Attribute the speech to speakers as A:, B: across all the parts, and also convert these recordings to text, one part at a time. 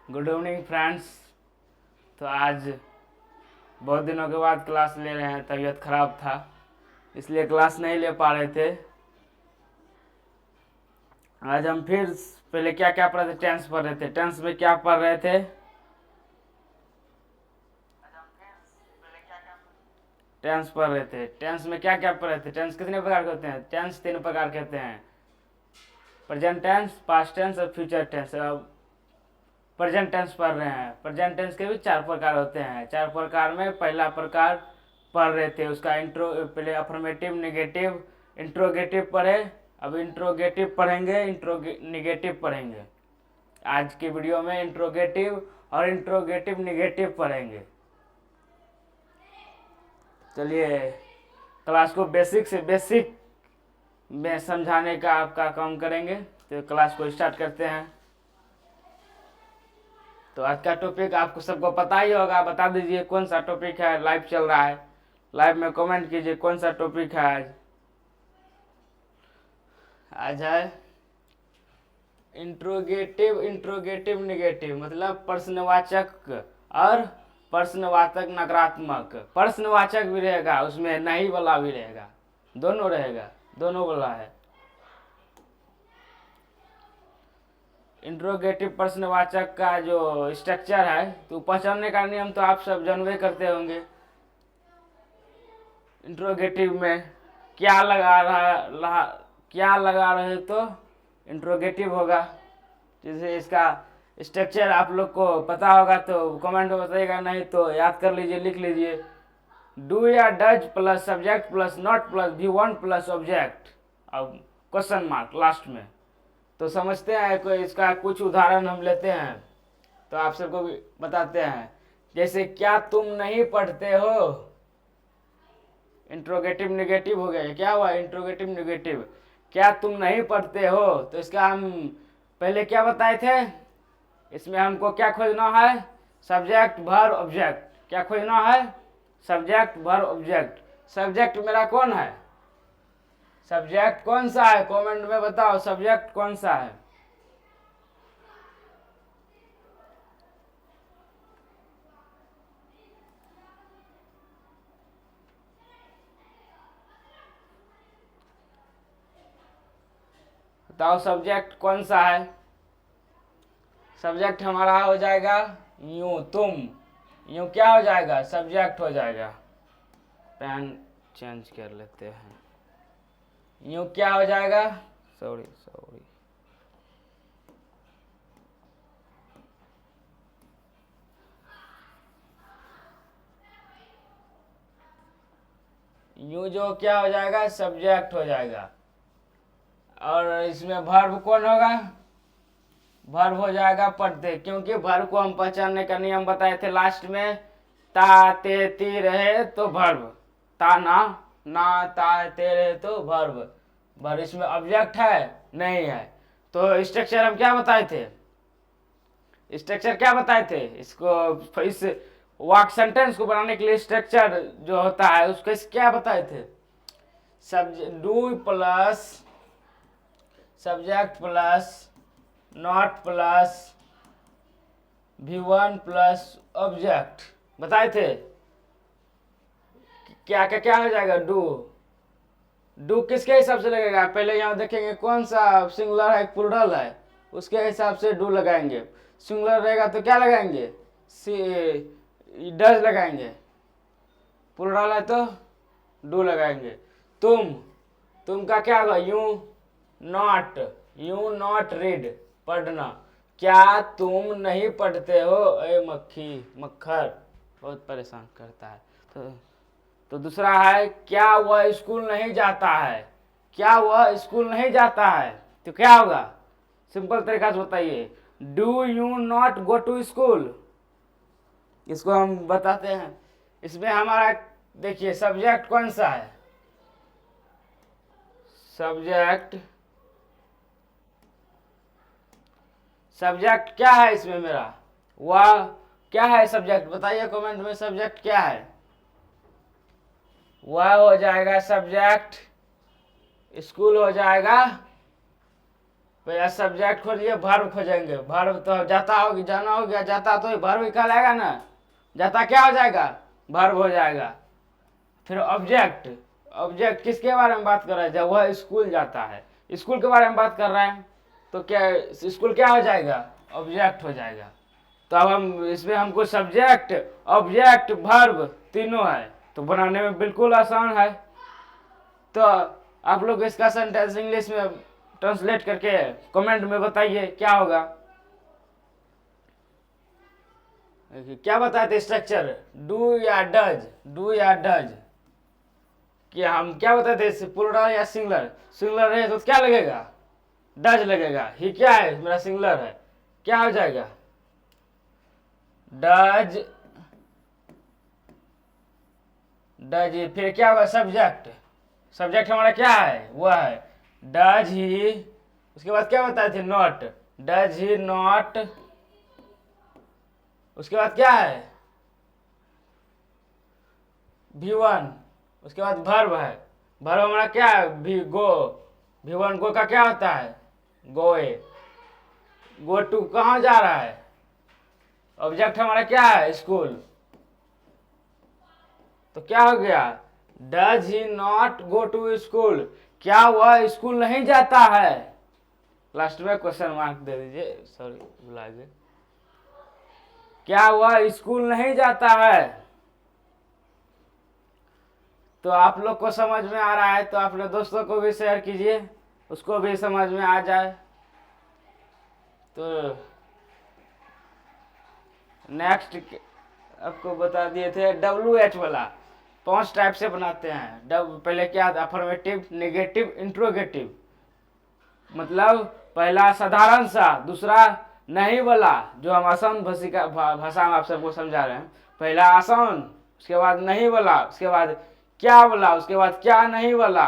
A: Good evening friends. तो आज बहुत दिनों के बाद क्लास ले रहे हैं। तबीयत खराब था इसलिए क्लास नहीं ले पा रहे थे। आज हम फिर पहले क्या क्या पढ़ रहे थे, टेंस पढ़ रहे थे। टेंस में क्या पढ़ रहे थे? टेंस पढ़ रहे थे। टेंस में क्या क्या पढ़ रहे थे? टेंस कितने प्रकार के होते हैं? टेंस 3 प्रकार के होते हैं, प्रेजेंट टेंस, पास्ट टेंस और फ्यूचर टेंस। अब प्रेजेंट टेंस पढ़ रहे हैं। प्रेजेंट टेंस के भी 4 प्रकार होते हैं। 4 प्रकार में पहला प्रकार पढ़ रहे थे, उसका इंट्रो, पहले अफर्मेटिव, नेगेटिव, इंट्रोगेटिव पढ़े। अब इंट्रोगेटिव पढ़ेंगे, निगेटिव पढ़ेंगे। आज की वीडियो में इंट्रोगेटिव और इंट्रोगेटिव निगेटिव पढ़ेंगे। चलिए क्लास को बेसिक से बेसिक में समझाने का आपका काम करेंगे। तो क्लास को स्टार्ट करते हैं। तो आज का टॉपिक आपको सबको पता ही होगा। बता दीजिए कौन सा टॉपिक है। लाइव चल रहा है, लाइव में कमेंट कीजिए कौन सा टॉपिक है आज। आज है इंट्रोगेटिव, इंट्रोगेटिव निगेटिव, मतलब प्रश्नवाचक और प्रश्नवाचक नकारात्मक। प्रश्नवाचक भी रहेगा, उसमें नहीं वाला भी रहेगा, दोनों रहेगा, दोनों वाला है। इंट्रोगेटिव प्रश्नवाचक का जो स्ट्रक्चर है, तो पहचानने का नियम तो आप सब जानवे करते होंगे। इंट्रोगेटिव में क्या लगा रहे तो इंट्रोगेटिव होगा। जैसे इसका स्ट्रक्चर आप लोग को पता होगा तो कमेंट में बताइएगा, नहीं तो याद कर लीजिए, लिख लीजिए। डू या does plus subject plus not plus V1 plus object, अब क्वेश्चन मार्क लास्ट में। तो समझते हैं, कोई इसका कुछ उदाहरण हम लेते हैं तो आप सबको भी बताते हैं। जैसे क्या तुम नहीं पढ़ते हो, इंट्रोगेटिव निगेटिव हो गया। क्या हुआ? Interrogative negative. क्या तुम नहीं पढ़ते हो, तो इसका हम पहले क्या बताए थे? इसमें हमको क्या खोजना है? Subject verb object. क्या खोजना है? Subject verb object. सब्जेक्ट मेरा कौन है? सब्जेक्ट कौन सा है? कमेंट में बताओ सब्जेक्ट कौन सा है। बताओ सब्जेक्ट कौन सा है। सब्जेक्ट हमारा हो जाएगा यूं, तुम। यूं क्या हो जाएगा? सब्जेक्ट हो जाएगा। पेन चेंज कर लेते हैं। यूं क्या हो जाएगा? सॉरी सॉरी, यूं जो क्या हो जाएगा? सब्जेक्ट हो जाएगा। और इसमें वर्ब कौन होगा? वर्ब हो जाएगा पढ़ते, क्योंकि वर्ब को हम पहचानने का नियम बताए थे लास्ट में। ता ते ती रहे तो वर्ब, ता ना ता ते रहे तो वर्ब। वर्ब इसमें ऑब्जेक्ट है नहीं है। तो स्ट्रक्चर हम क्या बताए थे? स्ट्रक्चर क्या बताए थे? इसको, इस वाक्य सेंटेंस को बनाने के लिए स्ट्रक्चर जो होता है उसको क्या बताए थे? Do plus subject plus not plus V1 plus object बताए थे। क्या क्या क्या हो जाएगा? डू। डू किसके हिसाब से लगेगा? पहले यहाँ देखेंगे कौन सा सिंगुलर है प्लूरल है, उसके हिसाब से डू लगाएंगे। सिंगुलर रहेगा तो क्या लगाएंगे? डज लगाएंगे। प्लूरल है तो डू लगाएंगे। तुम का क्या होगा? यू नॉट रीड, पढ़ना। क्या तुम नहीं पढ़ते हो? ए मक्खर बहुत परेशान करता है। तो दूसरा है, क्या वह स्कूल नहीं जाता है? क्या वह स्कूल नहीं जाता है, तो क्या होगा? सिंपल तरीका से बताइए, do you not go to school. इसको हम बताते हैं। इसमें हमारा देखिए सब्जेक्ट कौन सा है? सब्जेक्ट क्या है इसमें मेरा? वह क्या है सब्जेक्ट? बताइए कमेंट में सब्जेक्ट क्या है। वह हो जाएगा सब्जेक्ट। स्कूल हो जाएगा पहले सब्जेक्ट खोजिए, वर्ब खोजेंगे। वर्ब तो जाता होगी, जाना हो गया, जाता तो वर्ब ही कहलाएगा ना। जाता क्या हो जाएगा? वर्ब हो जाएगा। फिर ऑब्जेक्ट, ऑब्जेक्ट किसके बारे में बात कर रहा है? जब वह स्कूल जाता है, स्कूल के बारे में बात कर रहे हैं, तो क्या स्कूल क्या हो जाएगा? ऑब्जेक्ट हो जाएगा। तो अब हम इसमें हमको सब्जेक्ट, ऑब्जेक्ट, वर्ब तीनों है, तो बनाने में बिल्कुल आसान है। तो आप लोग इसका सेंटेंस इंग्लिश में ट्रांसलेट करके कमेंट में बताइए क्या होगा। क्या बताए थे स्ट्रक्चर? डू या डज, डू या डज। कि हम क्या बताए थे, प्लूरल या सिंगुलर? सिंगुलर है तो क्या लगेगा? डज लगेगा। ही क्या है? मेरा सिंगुलर है, क्या हो जाएगा? Does, does. फिर क्या होगा? सब्जेक्ट, सब्जेक्ट हमारा क्या है? वह है डज ही। उसके बाद क्या बताए थे? Not, does he not. उसके बाद क्या है? V1। उसके बाद वर्ब है, वर्ब हमारा क्या है? भी गो। V1 गो का क्या होता है? गोए। गो टू कहाँ जा रहा है? ऑब्जेक्ट हमारा क्या है? स्कूल। तो क्या हो गया? Does he not go to school. क्या वह स्कूल नहीं जाता है? लास्ट में क्वेश्चन मार्क दे दीजिए, सॉरी भुला गए। क्या वह स्कूल नहीं जाता है? तो आप लोग को समझ में आ रहा है तो अपने दोस्तों को भी शेयर कीजिए, उसको भी समझ में आ जाए। तो नेक्स्ट आपको बता दिए थे WH वाला 5 टाइप से बनाते हैं। पहले क्या था? Affirmative, negative, interrogative. मतलब पहला साधारण सा, दूसरा नहीं वाला, जो हम आसान भाषा में आप सबको समझा रहे हैं। पहला आसान, उसके बाद नहीं वाला, उसके बाद क्या वाला, उसके बाद क्या नहीं वाला,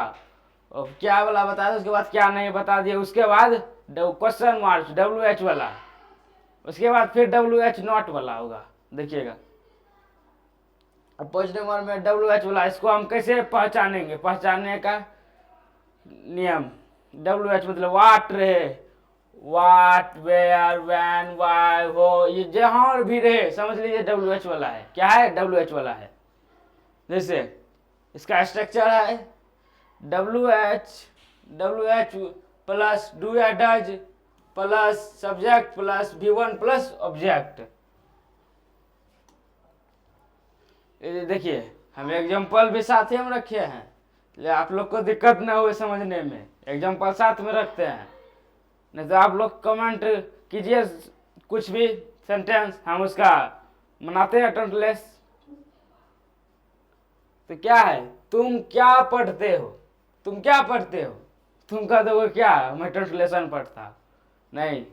A: और क्या वाला बता दिया, उसके बाद क्या नहीं बता दिया, उसके बाद क्वेश्चन मार्क WH वाला, उसके बाद फिर WH नॉट वाला होगा। देखिएगा पेज नंबर में WH वाला, इसको हम कैसे पहचानेंगे? पहचानने का नियम, WH मतलब वाट रहे, वाट, वेयर, वैन, वाई, हो, ये जहां भी रहे समझ लीजिए WH वाला है। क्या है? WH वाला है। जैसे इसका स्ट्रक्चर है WH प्लस डू या does plus subject plus V1 plus object. देखिए हम एग्जांपल भी साथ ही हम रखे हैं, आप लोग को दिक्कत ना हो समझने में, एग्जांपल साथ में रखते हैं। नहीं तो आप लोग कमेंट कीजिए कुछ भी सेंटेंस, हम उसका बनाते हैं ट्रांसलेशन। तो क्या है? तुम क्या पढ़ते हो? तुम क्या पढ़ते हो? तुम कह दोगे क्या? मैं ट्रांसलेशन पढ़ता नहीं,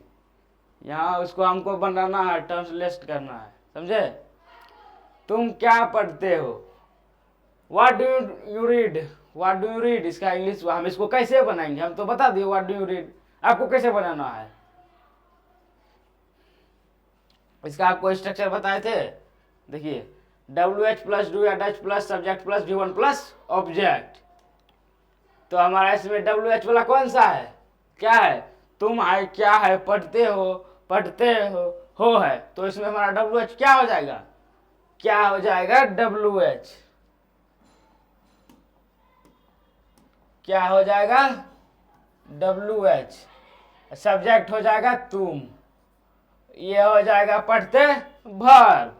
A: यहाँ उसको हमको बनाना है, ट्रांसलेट करना है, समझे? तुम क्या पढ़ते हो? What do you read? What do you read इसका इंग्लिश हम इसको कैसे बनाएंगे? हम तो बता दिए व्हाट डू यू रीड, आपको कैसे बनाना है? इसका आपको स्ट्रक्चर बताए थे। देखिए WH प्लस डू या Dutch plus subject plus V1 plus object. तो हमारा इसमें WH वाला कौन सा है? क्या है? तुम है, क्या है, पढ़ते हो, पढ़ते हो है, तो इसमें हमारा WH क्या हो जाएगा? क्या हो जाएगा? WH क्या हो जाएगा? WH। सब्जेक्ट हो जाएगा तुम, ये हो जाएगा पढ़ते वर्ब।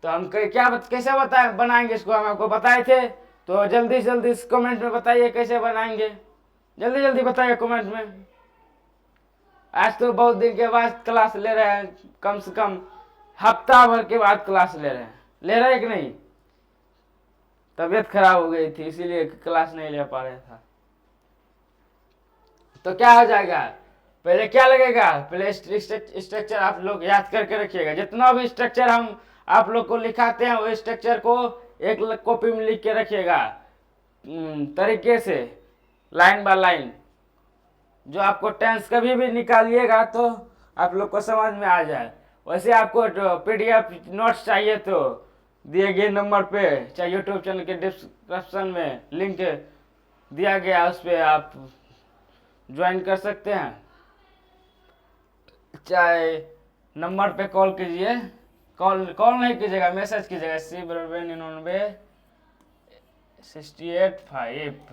A: तो हम क्या कैसे बताए बनाएंगे इसको? हम आपको बताए थे, तो जल्दी जल्दी कमेंट में बताइए कैसे बनाएंगे, जल्दी जल्दी बताइए कमेंट में। आज तो बहुत दिन के बाद क्लास ले रहे हैं, कम से कम हफ्ता भर के बाद क्लास ले रहे हैं। ले रहे हैं कि नहीं? तबीयत खराब हो गई थी इसीलिए क्लास नहीं ले पा रहा था। तो क्या हो जाएगा? पहले क्या लगेगा? पहले स्ट्रक्चर आप लोग याद करके रखिएगा। जितना भी स्ट्रक्चर हम आप लोग को लिखाते हैं वो स्ट्रक्चर को एक कॉपी में लिख के रखिएगा तरीके से, लाइन बाय लाइन, जो आपको टेंस कभी भी निकालिएगा तो आप लोग को समझ में आ जाए। वैसे आपको PDF नोट्स चाहिए तो दिए गए नंबर पे, चाहे यूट्यूब चैनल के डिस्क्रिप्शन में लिंक दिया गया, उस पर आप ज्वाइन कर सकते हैं, चाहे नंबर पे कॉल कीजिए, कॉल नहीं कीजिएगा, मैसेज कीजिएगा 9968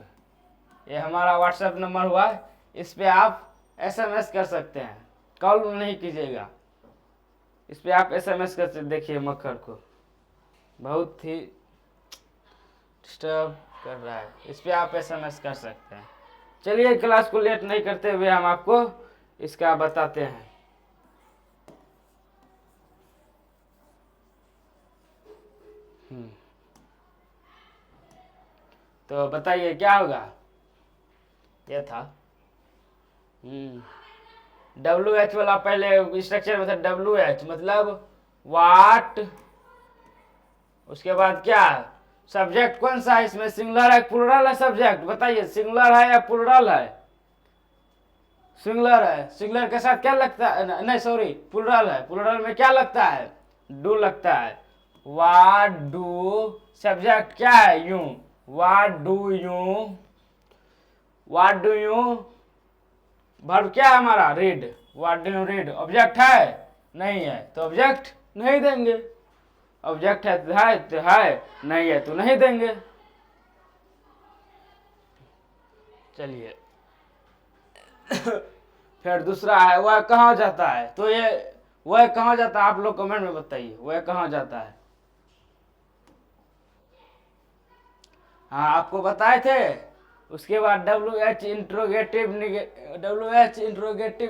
A: ये हमारा व्हाट्सएप नंबर हुआ, इस पे आप SMS कर सकते हैं, कॉल नहीं कीजिएगा, इस पे आप SMS कर सकते। देखिए मक्खर को बहुत ही डिस्टर्ब कर रहा है, इस पे आप SMS कर सकते हैं। चलिए क्लास को लेट नहीं करते हुए हम आपको इसका बताते हैं। तो बताइए क्या होगा, ये था WH वाला, पहले स्ट्रक्चर में था WH मतलब वाट, उसके बाद क्या सब्जेक्ट कौन सा है इसमें, सिंगुलर है प्लूरल है सब्जेक्ट, बताइए सिंगुलर है या प्लूरल है, सिंगुलर है, सिंगुलर के साथ क्या लगता है, नहीं सॉरी प्लूरल है, प्लूरल में क्या लगता है, डू लगता है, व्हाट डू, सब्जेक्ट क्या है you, what do you, verb क्या है हमारा read, what do you read, object है नहीं है तो ऑब्जेक्ट नहीं देंगे, ऑब्जेक्ट है तो है, नहीं है तो नहीं देंगे। चलिए फिर दूसरा है वह कहाँ जाता है, तो ये वह कहाँ जाता है आप लोग कमेंट में बताइए, वह कहाँ जाता है। हाँ आपको बताए थे, उसके बाद WH इंट्रोगेटिव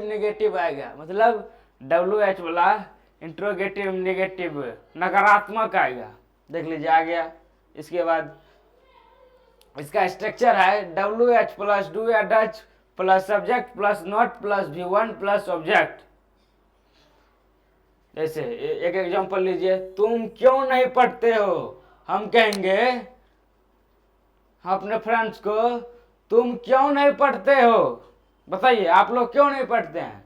A: नेगेटिव आएगा, मतलब WH वाला इंट्रोगेटिव नेगेटिव नकारात्मक आएगा, देख लीजिए आ गया। इसके बाद इसका स्ट्रक्चर है WH प्लस डू या Dutch plus subject plus not plus V1 plus object. जैसे एक एग्जांपल लीजिए, तुम क्यों नहीं पढ़ते हो, हम कहेंगे अपने फ्रेंड्स को तुम क्यों नहीं पढ़ते हो, बताइए आप लोग क्यों नहीं पढ़ते हैं,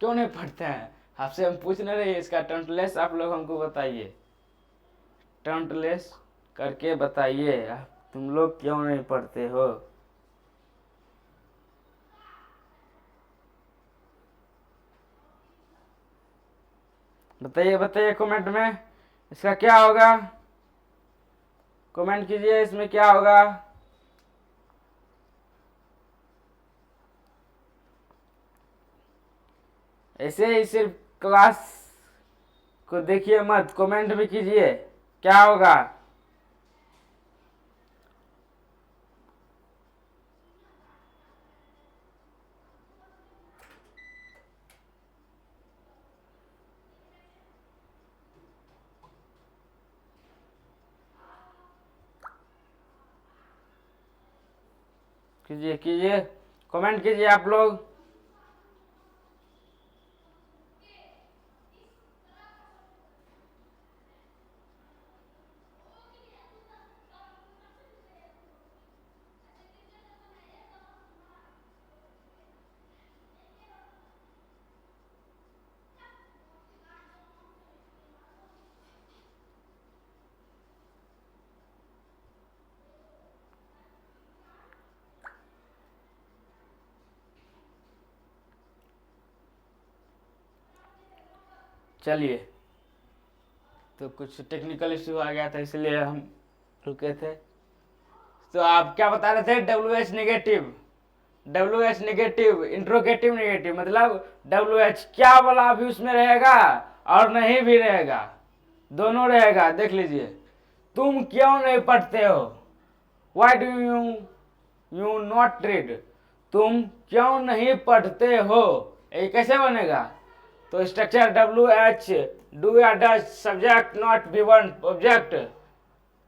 A: क्यों नहीं पढ़ते हैं, आपसे हम पूछने रहे, इसका टर्नलेस आप लोग हमको बताइए, टर्नलेस करके बताइए तुम लोग क्यों नहीं पढ़ते हो। बताइए कमेंट में इसका क्या होगा, कमेंट कीजिए इसमें क्या होगा। ऐसे ही सिर्फ क्लास को देखिए मत, कमेंट भी कीजिए क्या होगा। कीजिए कमेंट कीजिए आप लोग। चलिए तो कुछ टेक्निकल इश्यू आ गया था इसलिए हम रुके थे। तो आप क्या बता रहे थे, WH नेगेटिव इंट्रोगेटिव नेगेटिव, मतलब WH क्या वाला भी उसमें रहेगा और नहीं भी रहेगा, दोनों रहेगा। देख लीजिए, तुम क्यों नहीं पढ़ते हो, why do you not read, तुम क्यों नहीं पढ़ते हो, ये कैसे बनेगा, तो स्ट्रक्चर WH डू या Dutch subject not V1 object.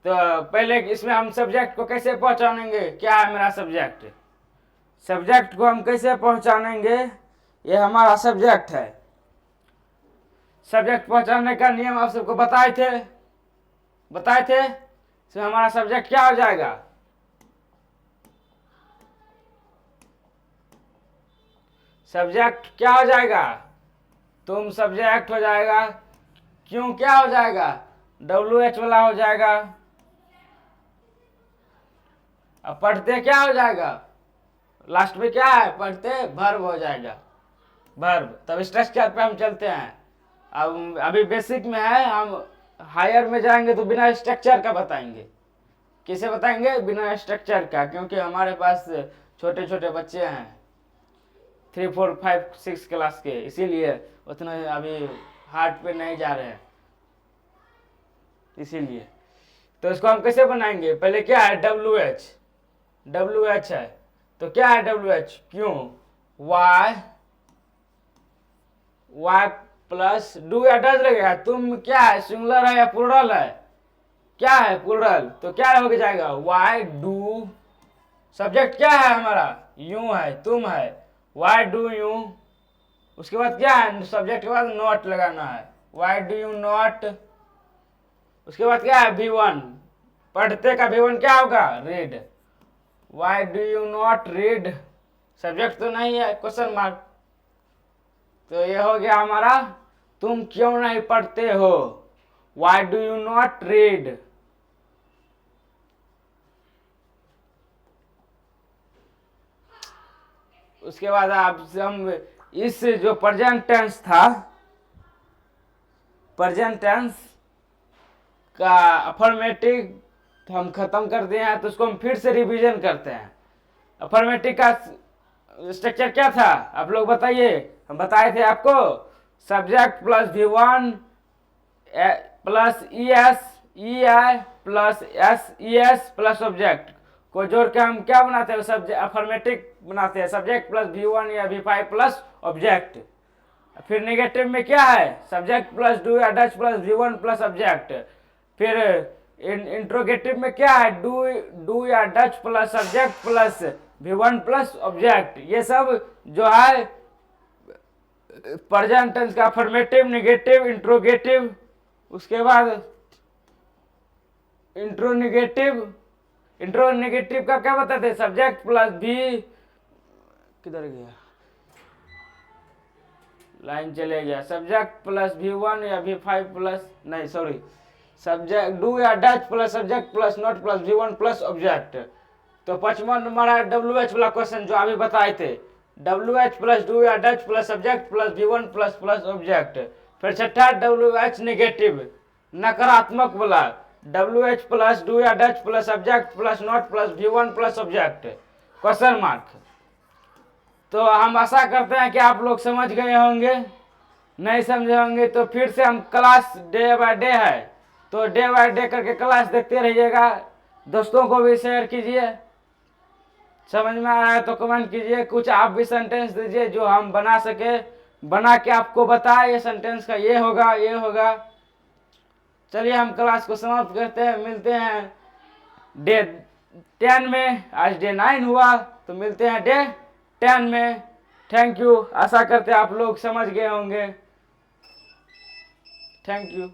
A: तो पहले इसमें हम सब्जेक्ट को कैसे पहचानेंगे, क्या है मेरा सब्जेक्ट, सब्जेक्ट को हम कैसे पहचानेंगे, ये हमारा सब्जेक्ट है। सब्जेक्ट पहचानने का नियम आप सबको बताए थे इसमें हमारा सब्जेक्ट क्या हो जाएगा, सब्जेक्ट क्या हो जाएगा, तुम सब्जेक्ट हो जाएगा, क्यों क्या हो जाएगा, WH वाला हो जाएगा, अब पढ़ते क्या हो जाएगा, लास्ट में क्या है पढ़ते, वर्ब हो जाएगा, वर्ब। तब स्ट्रक्चर पे हम चलते हैं। अब अभी बेसिक में है, हम हायर में जाएंगे तो बिना स्ट्रक्चर का बताएंगे। किसे बताएंगे? बिना स्ट्रक्चर का, क्योंकि हमारे पास छोटे छोटे बच्चे हैं 3, 4, 5, 6 क्लास के, इसीलिए उतना अभी हार्ड पे नहीं जा रहे हैं, इसीलिए। तो इसको हम कैसे बनाएंगे? पहले क्या है? डब्ल्यू एच है। तो क्या है डब्ल्यू एच? क्यों? वाई प्लस डू या डज लगेगा। तुम क्या है? सिंगुलर है या प्लूरल है? क्या है? प्लूरल। तो क्या हो जाएगा? वाई डू, सब्जेक्ट क्या है हमारा? यू है, तुम है। वाई डू यू, उसके बाद क्या है? सब्जेक्ट के बाद नॉट लगाना है। वाई डू यू नॉट, उसके बाद क्या है? V1, पढ़ते का V1 क्या होगा? Read. Why do you not read, subject तो नहीं है, क्वेश्चन मार्क। तो ये हो गया हमारा तुम क्यों नहीं पढ़ते हो, why do you not read. उसके बाद आप हम इस जो प्रेजेंट टेंस था, प्रेजेंट टेंस का अफर्मेटिव हम खत्म कर दिए हैं, तो उसको हम फिर से रिवीजन करते हैं। अफर्मेटिव का स्ट्रक्चर क्या था आप लोग बताइए? हम बताए थे आपको, subject plus V1 plus EI plus SES plus object को जोड़ के हम क्या बनाते हैं? सब्जेक्ट अफर्मेटिव बनाते हैं। सब्जेक्ट प्लस V1 या V5 प्लस ऑब्जेक्ट। फिर नेगेटिव में क्या है? सब्जेक्ट प्लस डू या Dutch plus V1 plus object. फिर इंट्रोगेटिव में क्या है? डू या Dutch plus subject plus V1 plus object. ये सब जो है प्रेजेंट टेंस का अफर्मेटिव, नेगेटिव, इंट्रोगेटिव, उसके बाद इंट्रोनेगेटिव का क्या बताते? सब्जेक्ट प्लस भी, किधर गया लाइन, चले गया। सब्जेक्ट प्लस V1 या V5 प्लस, नहीं सॉरी, सब्जेक्ट डू या Dutch plus subject plus not plus V1 plus object. तो 5वां नंबर है WH वाला क्वेश्चन जो अभी बताए थे, WH प्लस डू या Dutch plus subject plus V1 plus plus object. फिर छठा WH नेगेटिव, नकारात्मक वाला, WH प्लस डू या Dutch plus subject plus not plus V1 plus object, question mark. तो हम आशा करते हैं कि आप लोग समझ गए होंगे। नहीं समझे होंगे तो फिर से हम क्लास डे बाय डे है, तो डे बाय डे करके क्लास देखते रहिएगा। दोस्तों को भी शेयर कीजिए। समझ में आ रहा है तो कमेंट कीजिए। कुछ आप भी सेंटेंस दीजिए जो हम बना सके, बना के आपको बताए ये सेंटेंस का ये होगा, ये होगा। चलिए हम क्लास को समाप्त करते हैं, मिलते हैं डे 10 में। आज डे 9 हुआ, तो मिलते हैं डे 10 में। Thank you. आशा करते हैं आप लोग समझ गए होंगे। Thank you.